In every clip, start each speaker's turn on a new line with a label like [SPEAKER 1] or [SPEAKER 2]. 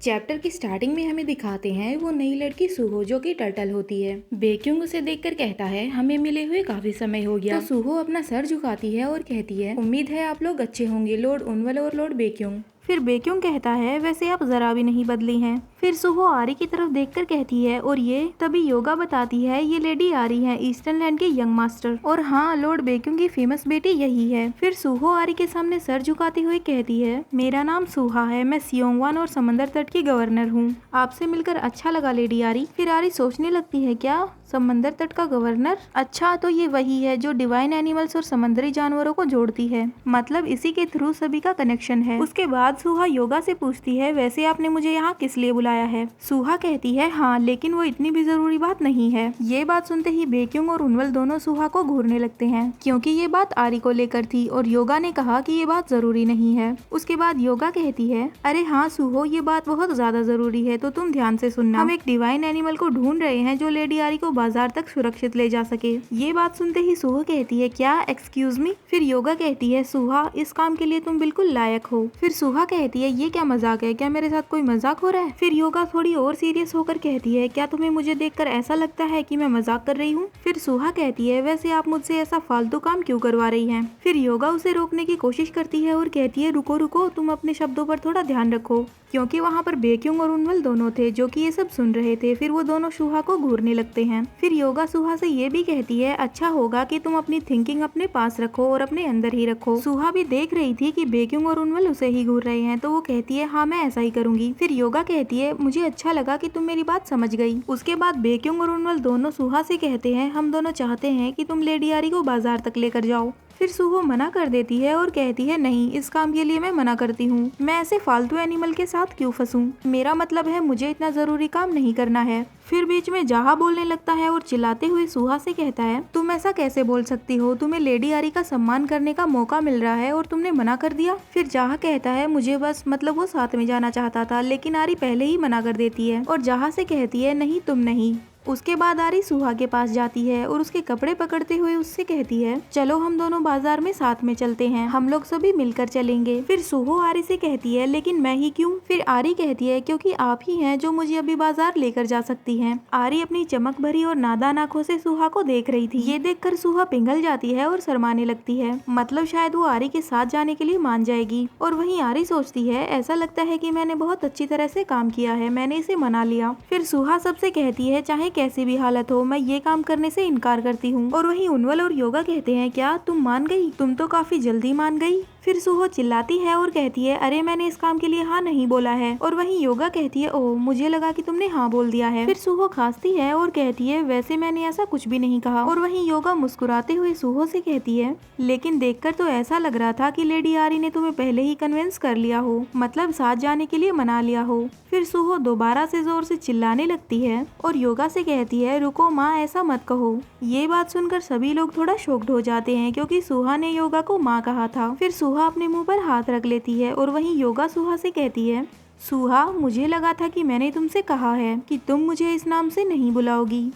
[SPEAKER 1] Chapter की starting में हमें दिखाते हैं वो नई लड़की सुहो जो कि टर्टल होती है। बेक्युंग उसे देखकर कहता है हमें मिले हुए काफी समय हो गया। तो सुहो अपना सर झुकाती है और कहती है उम्मीद है आप लोग अच्छे होंगे लॉर्ड उनवल और लॉर्ड बेक्युंग। फिर बेक्युंग कहता है वैसे आप जरा भी नहीं बदली हैं। फिर सुहो आरी की तरफ देखकर कहती है और ये तभी योगा बताती है ये लेडी आरी है ईस्टर्न लैंड के यंग मास्टर और हाँ लॉर्ड बेक्युंग की फेमस बेटी यही है। फिर सुहो आरी के सामने सर झुकाते हुए कहती है मेरा नाम सुहा है, मैं सियोंगवान और समंदर तट की गवर्नर हूँ। आपसे मिलकर अच्छा लगा लेडी आरी। फिर आरी सोचने लगती है क्या समंदर तट का गवर्नर, अच्छा तो ये वही है जो डिवाइन एनिमल्स और समुद्री जानवरों को जोड़ती है, मतलब इसी के थ्रू सभी का कनेक्शन है। उसके बाद सुहा योगा से पूछती है वैसे आपने मुझे यहाँ किस लिए बुलाया है। सुहा कहती है हाँ लेकिन वो इतनी भी जरूरी बात नहीं है। ये बात सुनते ही बेक्युंग और उनवल दोनों सुहा को घूरने लगते हैं क्योंकि ये बात आरी को लेकर थी और योगा ने कहा कि ये बात जरूरी नहीं है। उसके बाद योगा कहती है अरे हाँ सुहो ये बात बहुत ज्यादा जरूरी है तो तुम ध्यान से सुनना, हम एक डिवाइन एनिमल को ढूंढ रहे हैं जो लेडी आरी को बाजार तक सुरक्षित ले जा सके। ये बात सुनते ही सुहा कहती है क्या एक्सक्यूज मी। फिर योगा कहती है सुहा इस काम के लिए तुम बिल्कुल लायक हो। फिर सुहा कहती है ये क्या मजाक है, क्या मेरे साथ कोई मजाक हो रहा है। फिर योगा थोड़ी और सीरियस होकर कहती है क्या तुम्हें मुझे देखकर ऐसा लगता है कि मैं मजाक कर रही हूँ। फिर सुहा कहती है वैसे आप मुझसे ऐसा फालतू काम क्यों करवा रही हैं। फिर योगा उसे रोकने की कोशिश करती है और कहती है रुको रुको तुम अपने शब्दों पर थोड़ा ध्यान रखो, क्योंकि वहाँ पर बेक्युंग और उनवल दोनों थे जो कि ये सब सुन रहे थे। फिर वो दोनों सुहा को घूरने लगते हैं। फिर योगा सुहा से ये भी कहती है अच्छा होगा कि तुम अपनी थिंकिंग अपने पास रखो और अपने अंदर ही रखो। सुहा भी देख रही थी कि बेक्युंग और उनवल उसे ही घूर रहे हैं तो वो कहती है हाँ मैं ऐसा ही करूंगी। फिर योगा कहती है मुझे अच्छा लगा कि तुम मेरी बात समझ गई। उसके बाद बेक्युंग और उनवल दोनों सुहा से कहते हैं हम दोनों चाहते हैं कि तुम लेडी आरी को बाजार तक लेकर जाओ। फिर सुहो मना कर देती है और कहती है नहीं इस काम के लिए मैं मना करती हूँ, मैं ऐसे फालतू एनिमल के साथ क्यों फंसूं, मेरा मतलब है मुझे इतना जरूरी काम नहीं करना है। फिर बीच में जहा बोलने लगता है और चिल्लाते हुए सुहा से कहता है तुम ऐसा कैसे बोल सकती हो, तुम्हें लेडी आरी का सम्मान करने का मौका मिल रहा है और तुमने मना कर दिया। फिर जहा कहता है मुझे बस मतलब वो साथ में जाना चाहता था, लेकिन आरी पहले ही मना कर देती है और जहा से कहती है नहीं तुम नहीं। उसके बाद आरी सुहा के पास जाती है और उसके कपड़े पकड़ते हुए उससे कहती है चलो हम दोनों बाजार में साथ में चलते हैं, हम लोग सभी मिलकर चलेंगे। फिर सुहो आरी से कहती है लेकिन मैं ही क्यों। फिर आरी कहती है क्योंकि आप ही हैं जो मुझे अभी बाजार लेकर जा सकती हैं। आरी अपनी चमक भरी और नादान आंखों से सुहा को देख रही थी। ये देखकर सुहा पिघल जाती है और शर्माने लगती है, मतलब शायद वो आरी के साथ जाने के लिए मान जाएगी। और वहीं आरी सोचती है ऐसा लगता है कि मैंने बहुत अच्छी तरह से काम किया है, मैंने इसे मना लिया। फिर सुहा सबसे कहती है चाहे कैसी भी हालत हो मैं ये काम करने से इनकार करती हूँ। और वहीं उनवल और योगा कहते हैं क्या तुम मान गई, तुम तो काफी जल्दी मान गई। फिर सुहो चिल्लाती है और कहती है अरे मैंने इस काम के लिए हाँ नहीं बोला है। और वहीं योगा कहती है ओह मुझे लगा कि तुमने हाँ बोल दिया है। फिर सुहो खांसती है और कहती है वैसे मैंने ऐसा कुछ भी नहीं कहा। और वहीं योगा मुस्कुराते हुए सुहो से कहती है लेकिन देखकर तो ऐसा लग रहा था कि लेडी आरी ने तुम्हें पहले ही कन्विंस कर लिया हो, मतलब साथ जाने के लिए मना लिया हो। फिर सुहो दोबारा से जोर से चिल्लाने लगती है और योगा से कहती है रुको माँ ऐसा मत कहो। ये बात सुनकर सभी लोग थोड़ा शॉक्ड हो जाते हैं क्योंकि सुहा ने योगा को माँ कहा था। फिर सुहा अपने मुंह पर हाथ रख लेती है और वहीं योगा सुहा से कहती है सुहा मुझे लगा था कि मैंने तुमसे कहा है कि तुम मुझे इस नाम से नहीं बुलाओगी।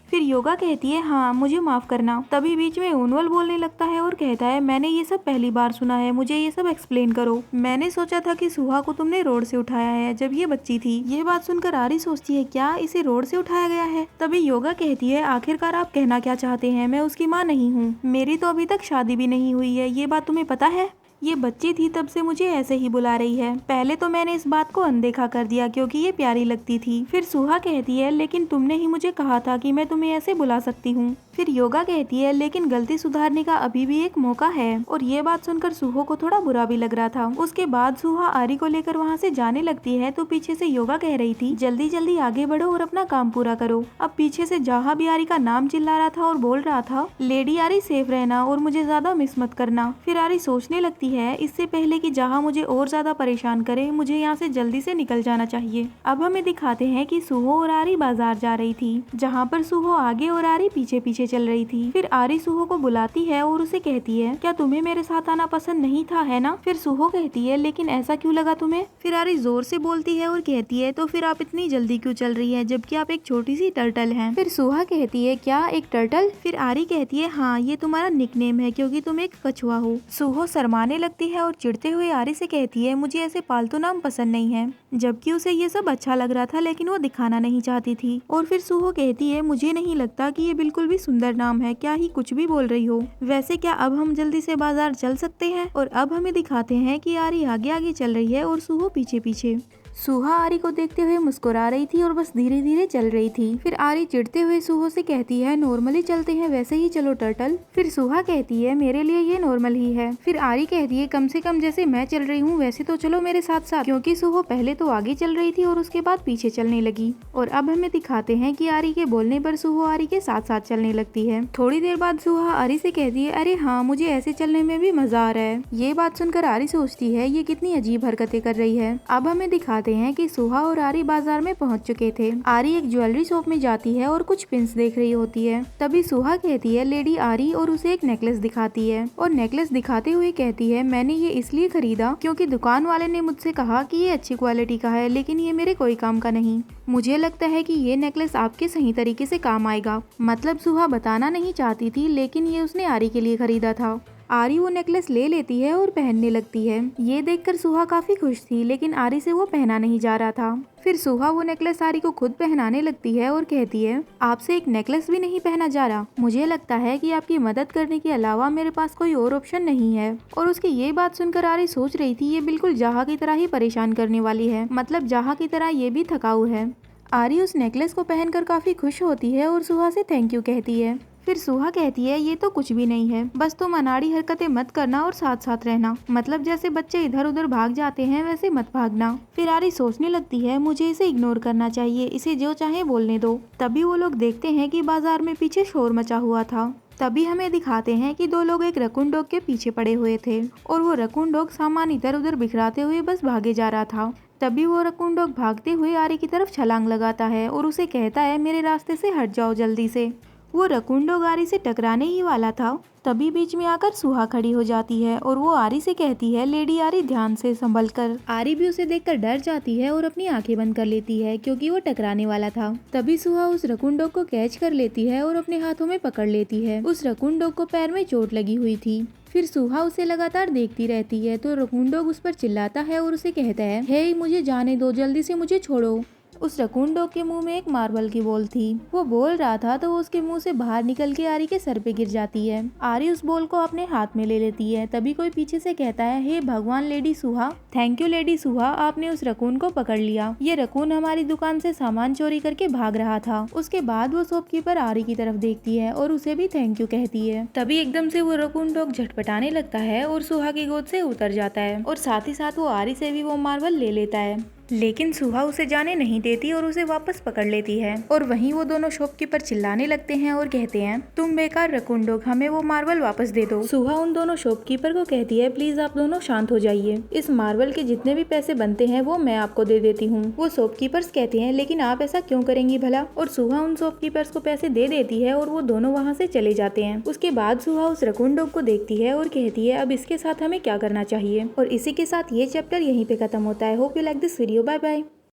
[SPEAKER 1] फिर योगा कहती है हाँ मुझे माफ करना। तभी बीच में उनवल बोलने लगता है और कहता है मैंने ये सब पहली बार सुना है, मुझे ये सब एक्सप्लेन करो। मैंने सोचा था कि सुहा को तुमने रोड से उठाया है जब ये बच्ची थी। ये बात सुनकर आरी सोचती है क्या इसे रोड से उठाया गया है। तभी योगा कहती है आखिरकार आप कहना क्या चाहते हैं, मैं उसकी माँ नहीं हूँ, मेरी तो अभी तक शादी भी नहीं हुई है, ये बात तुम्हें पता है। ये बच्ची थी तब से मुझे ऐसे ही बुला रही है, पहले तो मैंने इस बात को अनदेखा कर दिया क्योंकि ये प्यारी लगती थी। फिर सुहा कहती है लेकिन तुमने ही मुझे कहा था कि मैं तुम्हें ऐसे बुला सकती हूँ। फिर योगा कहती है लेकिन गलती सुधारने का अभी भी एक मौका है। और ये बात सुनकर सुहो को थोड़ा बुरा भी लग रहा था। उसके बाद सुहा आरी को लेकर वहाँ से जाने लगती है तो पीछे से योगा कह रही थी जल्दी जल्दी आगे बढ़ो और अपना काम पूरा करो। अब पीछे से जहाँ भी आरी का नाम चिल्ला रहा था और बोल रहा था लेडी आरी सेफ रहना और मुझे ज्यादा मिस मत करना। फिर आरी सोचने लगती है इससे पहले कि जहाँ मुझे और ज्यादा परेशान करे मुझे यहाँ से जल्दी से निकल जाना चाहिए। अब हमें दिखाते हैं कि सुहो और आरी बाजार जा रही थी, जहाँ पर सुहो आगे और आरी पीछे पीछे चल रही थी। फिर आरी सुहो को बुलाती है और उसे कहती है, क्या तुम्हें मेरे साथ आना पसंद नहीं था, है ना? फिर सुहो कहती है, लेकिन ऐसा क्यों लगा तुम्हें? फिर आरी जोर से बोलती है और कहती है, तो फिर आप इतनी जल्दी क्यों चल रही है जबकि आप एक छोटी सी टर्टल हैं? फिर सुहा कहती है, क्या एक टर्टल? फिर आरी कहती है, हाँ, ये तुम्हारा निकनेम है क्योंकि तुम एक कछुआ हो। सुहो शर्माने लगती है और चिढ़ते हुए आरी से कहती है, मुझे ऐसे पालतू नाम पसंद नहीं है, जबकि उसे ये सब अच्छा लग रहा था लेकिन वो दिखाना नहीं चाहती थी। और फिर सुहो कहती है, मुझे नहीं लगता कि ये बिल्कुल भी सुंदर नाम है, क्या ही कुछ भी बोल रही हो। वैसे क्या अब हम जल्दी से बाजार चल सकते हैं? और अब हमें दिखाते हैं कि आरी आगे आगे चल रही है और सुहो पीछे पीछे। सुहा आरी को देखते हुए मुस्कुरा रही थी और बस धीरे धीरे चल रही थी। फिर आरी चिढ़ते हुए सुहो से कहती है, नॉर्मली चलते हैं वैसे ही चलो टर्टल। फिर सुहा कहती है, मेरे लिए ये नॉर्मल ही है। फिर आरी कहती है, कम से कम जैसे मैं चल रही हूँ वैसे तो चलो मेरे साथ साथ, क्योंकि सुहो पहले तो आगे चल रही थी और उसके बाद पीछे चलने लगी। और अब हमें दिखाते हैं कि आरी के बोलने पर सुहो आरी के साथ साथ चलने लगती है। थोड़ी देर बाद सुहा आरी से कहती है, अरे हाँ, मुझे ऐसे चलने में भी मजा आ रहा है। ये बात सुनकर आरी सोचती है, ये कितनी अजीब हरकतें कर रही है। अब हमें दिखाते हैं कि सुहा और आरी बाजार में पहुंच चुके थे। आरी एक ज्वेलरी शॉप में जाती है और कुछ पिन्स देख रही होती है। तभी सुहा कहती है, लेडी आरी, और उसे एक नेकलेस दिखाती है। और नेकलेस दिखाते हुए कहती है, मैंने ये इसलिए खरीदा क्योंकि दुकान वाले ने मुझसे कहा कि ये अच्छी क्वालिटी का है, लेकिन ये मेरे कोई काम का नहीं। मुझे लगता है कि ये नेकलेस आपके सही तरीके से काम आएगा। मतलब सुहा बताना नहीं चाहती थी, लेकिन ये उसने आरी के लिए खरीदा था। आरी वो नेकलेस ले लेती है और पहनने लगती है। ये देखकर सुहा काफी खुश थी, लेकिन आरी से वो पहना नहीं जा रहा था। फिर सुहा वो नेकलेस आरी को खुद पहनाने लगती है और कहती है, आपसे एक नेकलेस भी नहीं पहना जा रहा। मुझे लगता है कि आपकी मदद करने के अलावा मेरे पास कोई और ऑप्शन नहीं है। और उसकी ये बात सुनकर आरी सोच रही थी, ये बिल्कुल जहा की तरह ही परेशान करने वाली है। मतलब जहा की तरह ये भी थकाऊ है। आरी उस नेकलेस को पहनकर काफी खुश होती है और सुहा से थैंक यू कहती है। फिर सुहा कहती है, ये तो कुछ भी नहीं है, बस तुम अनाड़ी हरकतें मत करना और साथ साथ रहना। मतलब जैसे बच्चे इधर उधर भाग जाते हैं वैसे मत भागना। फिर आरी सोचने लगती है, मुझे इसे इग्नोर करना चाहिए, इसे जो चाहे बोलने दो। तभी वो लोग देखते हैं कि बाजार में पीछे शोर मचा हुआ था। तभी हमें दिखाते हैं कि दो लोग एक रकून डॉग के पीछे पड़े हुए थे और वो रकून डॉग सामान इधर उधर बिखराते हुए बस भागे जा रहा था। तभी वो रकून डॉग भागते हुए आरी की तरफ छलांग लगाता है और उसे कहता है, मेरे रास्ते से हट जाओ जल्दी से। वो रकून डॉग आरी से टकराने ही वाला था। तभी बीच में आकर सुहा खड़ी हो जाती है और वो आरी से कहती है, लेडी आरी, ध्यान से संभल कर। आरी भी उसे देखकर डर जाती है और अपनी आंखें बंद कर लेती है क्योंकि वो टकराने वाला था। तभी सुहा उस रकून डॉग को कैच कर लेती है और अपने हाथों में पकड़ लेती है। उस रकून डॉग को पैर में चोट लगी हुई थी। फिर सुहा उसे लगातार देखती रहती है तो रकून डॉग उस पर चिल्लाता है और उसे कहता है, हे, मुझे जाने दो, जल्दी से मुझे छोड़ो। उस रकून डॉग के मुंह में एक मार्बल की बॉल थी। वो बोल रहा था तो वो उसके मुंह से बाहर निकल के आरी के सर पे गिर जाती है। आरी उस बॉल को अपने हाथ में ले लेती है। तभी कोई पीछे से कहता है, हे भगवान lady Suha, thank you lady सुहा, आपने उस रकून को पकड़ लिया। ये रकून हमारी दुकान से सामान चोरी करके भाग रहा था। उसके बाद वो शॉपकीपर आरी की तरफ देखती है और उसे भी थैंक यू कहती है। तभी एकदम से वो रकून डॉग झटपटाने लगता है और सुहा की गोद से उतर जाता है और साथ ही साथ वो आरी से भी वो मार्बल ले लेता है। लेकिन सुहा उसे जाने नहीं देती और उसे वापस पकड़ लेती है। और वहीं वो दोनों शॉपकीपर चिल्लाने लगते हैं और कहते हैं, तुम बेकार रकून डॉग, हमें वो मार्बल वापस दे दो। सुहा उन दोनों शॉपकीपर को कहती है, प्लीज आप दोनों शांत हो जाइए, इस मार्बल के जितने भी पैसे बनते हैं वो मैं आपको दे देती हूँ। वो शॉपकीपर्स कहते हैं, लेकिन आप ऐसा क्यों करेंगी भला? और सुहा उन शॉपकीपर्स को पैसे दे देती है और वो दोनों वहाँ से चले जाते हैं। उसके बाद सुहा उस रकून डॉग को देखती है और कहती है, अब इसके साथ हमें क्या करना चाहिए। और इसी के साथ ये चैप्टर यहीं पे खत्म होता है। Hope you like this video. Bye bye.